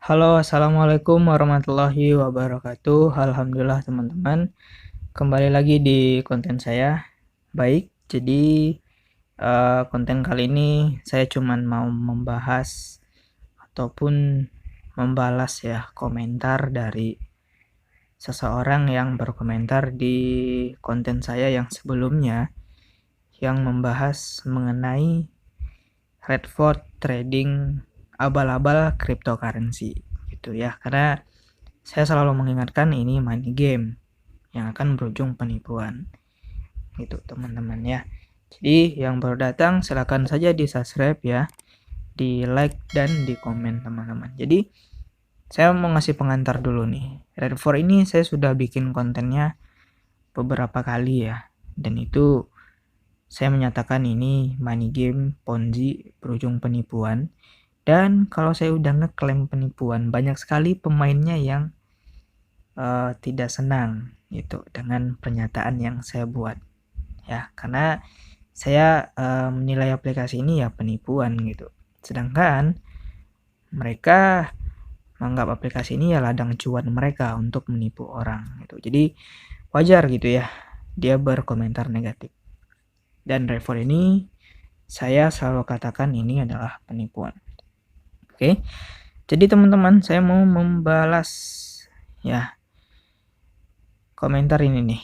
Halo, assalamualaikum warahmatullahi wabarakatuh. Alhamdulillah teman-teman, kembali lagi di konten saya. Baik, jadi konten kali ini saya cuman mau membahas ataupun membalas ya komentar dari seseorang yang berkomentar di konten saya yang sebelumnya yang membahas mengenai Redford trading abal-abal cryptocurrency gitu ya. Karena saya selalu mengingatkan ini money game yang akan berujung penipuan gitu teman-teman ya. Jadi yang baru datang silahkan saja di subscribe ya, di like dan di komen teman-teman. Jadi saya mau ngasih pengantar dulu nih. Redford ini saya sudah bikin kontennya beberapa kali ya, dan itu saya menyatakan ini money game ponzi berujung penipuan. Dan kalau saya udah ngeklaim penipuan, banyak sekali pemainnya yang tidak senang gitu dengan pernyataan yang saya buat ya, karena saya menilai aplikasi ini ya penipuan gitu, sedangkan mereka menganggap aplikasi ini ya ladang cuan mereka untuk menipu orang gitu. Jadi wajar gitu ya dia berkomentar negatif, dan Refor ini saya selalu katakan ini adalah penipuan. Oke, jadi teman-teman, saya mau membalas ya komentar ini nih,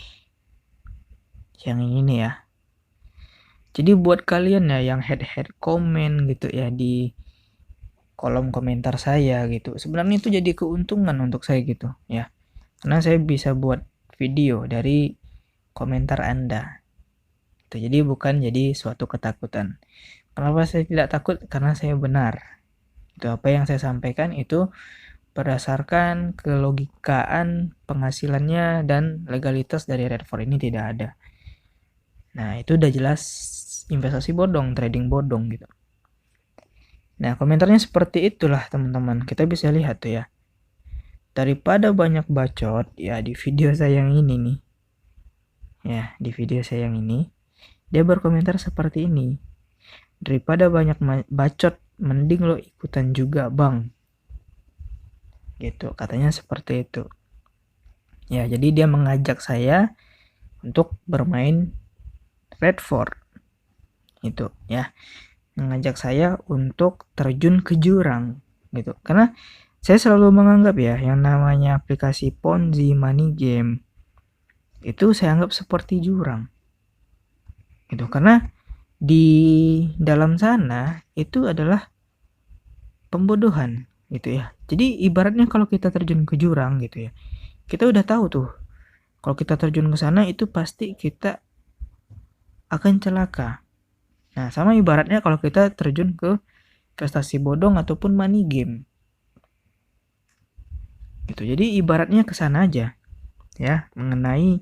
yang ini ya. Jadi buat kalian ya yang head komen gitu ya di kolom komentar saya gitu, sebenarnya itu jadi keuntungan untuk saya gitu ya, karena saya bisa buat video dari komentar Anda gitu. Jadi bukan jadi suatu ketakutan. Kenapa saya tidak takut? Karena saya benar. Itu apa yang saya sampaikan itu berdasarkan kelogikaan penghasilannya dan legalitas dari Redford ini tidak ada. Nah, itu udah jelas investasi bodong, trading bodong gitu. Nah, komentarnya seperti itulah teman-teman. Kita bisa lihat tuh ya. Daripada banyak bacot ya di video saya yang ini nih. Ya, di video saya yang ini dia berkomentar seperti ini. Daripada banyak bacot, mending lo ikutan juga, Bang. Gitu, katanya seperti itu. Ya, jadi dia mengajak saya untuk bermain Redford. Itu ya. Mengajak saya untuk terjun ke jurang gitu. Karena saya selalu menganggap ya yang namanya aplikasi ponzi, money game itu saya anggap seperti jurang gitu, karena di dalam sana itu adalah pembodohan gitu ya. Jadi ibaratnya kalau kita terjun ke jurang gitu ya, kita udah tahu tuh kalau kita terjun ke sana itu pasti kita akan celaka. Nah, sama ibaratnya kalau kita terjun ke investasi bodong ataupun money game gitu. Jadi ibaratnya ke sana aja ya mengenai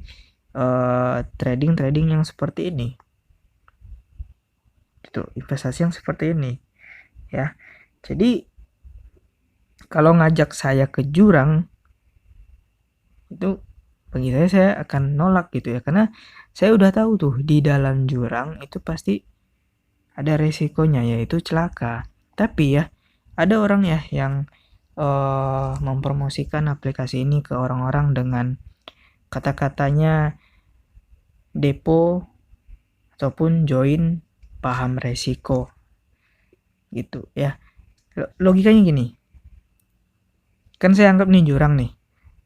trading yang seperti ini gitu, investasi yang seperti ini ya. Jadi kalau ngajak saya ke jurang itu bagi saya akan nolak gitu ya, karena saya udah tahu tuh di dalam jurang itu pasti ada resikonya yaitu celaka. Tapi ya ada orang ya yang mempromosikan aplikasi ini ke orang-orang dengan kata-katanya depo ataupun join paham resiko gitu ya. Logikanya gini, kan saya anggap nih jurang nih,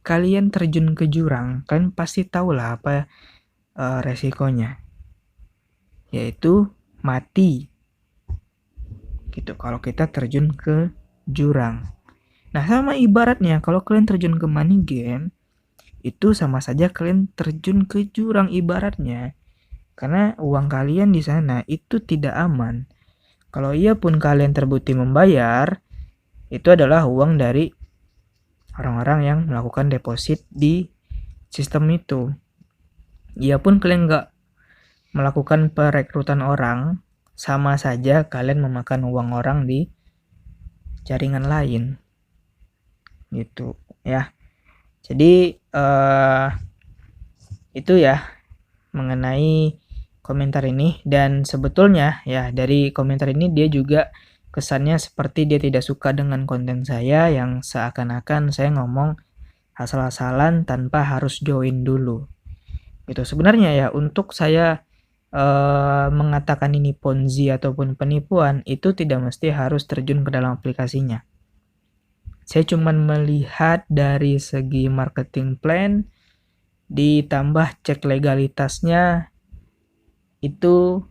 kalian terjun ke jurang kan pasti tahu lah apa resikonya, yaitu mati gitu kalau kita terjun ke jurang. Nah, sama ibaratnya kalau kalian terjun ke money game itu sama saja kalian terjun ke jurang ibaratnya, karena uang kalian di sana itu tidak aman. Kalau iya pun kalian terbukti membayar, itu adalah uang dari orang-orang yang melakukan deposit di sistem itu. Iya pun kalian nggak melakukan perekrutan orang, sama saja kalian memakan uang orang di jaringan lain gitu ya. Jadi itu ya mengenai komentar ini. Dan sebetulnya ya dari komentar ini dia juga kesannya seperti dia tidak suka dengan konten saya yang seakan-akan saya ngomong asal-asalan tanpa harus join dulu. Gitu. Sebenarnya ya untuk saya mengatakan ini ponzi ataupun penipuan itu tidak mesti harus terjun ke dalam aplikasinya. Saya cuma melihat dari segi marketing plan ditambah cek legalitasnya, itu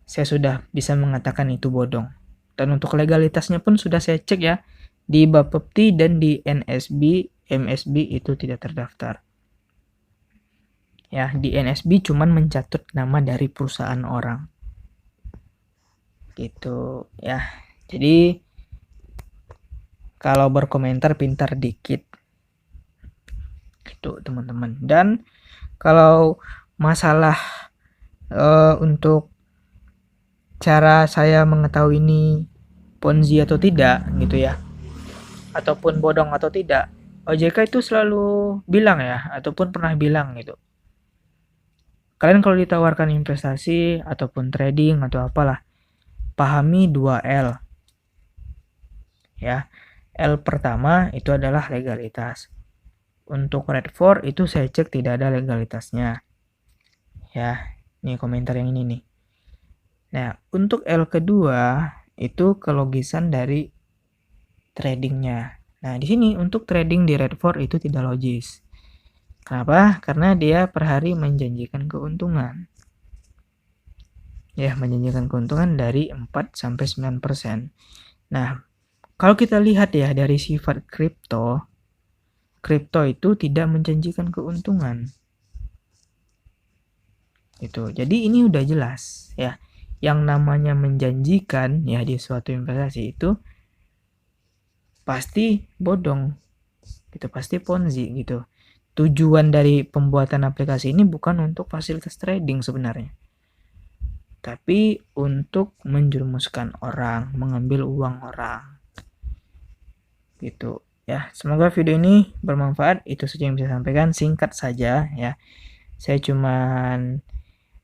saya sudah bisa mengatakan itu bodong. Dan untuk legalitasnya pun sudah saya cek ya, di Bapepti dan di NSB, MSB itu tidak terdaftar. Ya, di NSB cuman mencatut nama dari perusahaan orang. Gitu ya. Jadi kalau berkomentar pintar dikit. Gitu teman-teman. Dan kalau masalah untuk cara saya mengetahui ini ponzi atau tidak gitu ya, ataupun bodong atau tidak, OJK itu selalu bilang ya, ataupun pernah bilang gitu, kalian kalau ditawarkan investasi ataupun trading atau apalah, pahami 2L ya. L pertama itu adalah legalitas. Untuk Red4 itu saya cek tidak ada legalitasnya ya. Ini komentar yang ini nih. Nah, untuk L kedua itu kelogisan dari tradingnya. Nah, di sini untuk trading di Red4 itu tidak logis. Kenapa? Karena dia per hari menjanjikan keuntungan. Ya, menjanjikan keuntungan dari 4-9%. Nah, kalau kita lihat ya dari sifat kripto itu tidak menjanjikan keuntungan. Itu. Jadi ini udah jelas ya. Yang namanya menjanjikan ya di suatu investasi itu pasti bodong. Gitu, pasti ponzi gitu. Tujuan dari pembuatan aplikasi ini bukan untuk fasilitas trading sebenarnya, tapi untuk menjerumuskan orang, mengambil uang orang. Gitu ya. Semoga video ini bermanfaat. Itu saja yang bisa saya sampaikan, singkat saja ya. Saya cuman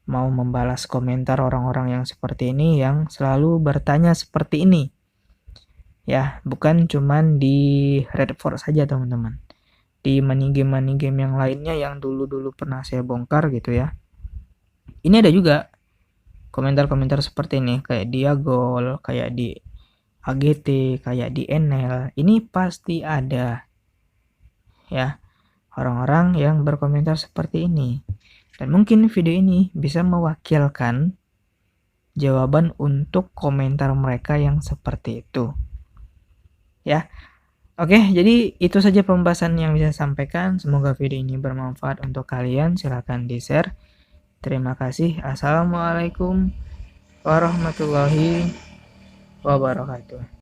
mau membalas komentar orang-orang yang seperti ini, yang selalu bertanya seperti ini ya, bukan cuman di Red4 saja teman-teman, di money game yang lainnya yang dulu pernah saya bongkar gitu ya. Ini ada juga komentar-komentar seperti ini, kayak di Agol, kayak di AGT, kayak di NL. Ini pasti ada ya orang-orang yang berkomentar seperti ini. Dan mungkin video ini bisa mewakilkan jawaban untuk komentar mereka yang seperti itu. Ya. Oke, jadi itu saja pembahasan yang bisa saya sampaikan. Semoga video ini bermanfaat untuk kalian. Silahkan di-share. Terima kasih. Assalamualaikum warahmatullahi wabarakatuh.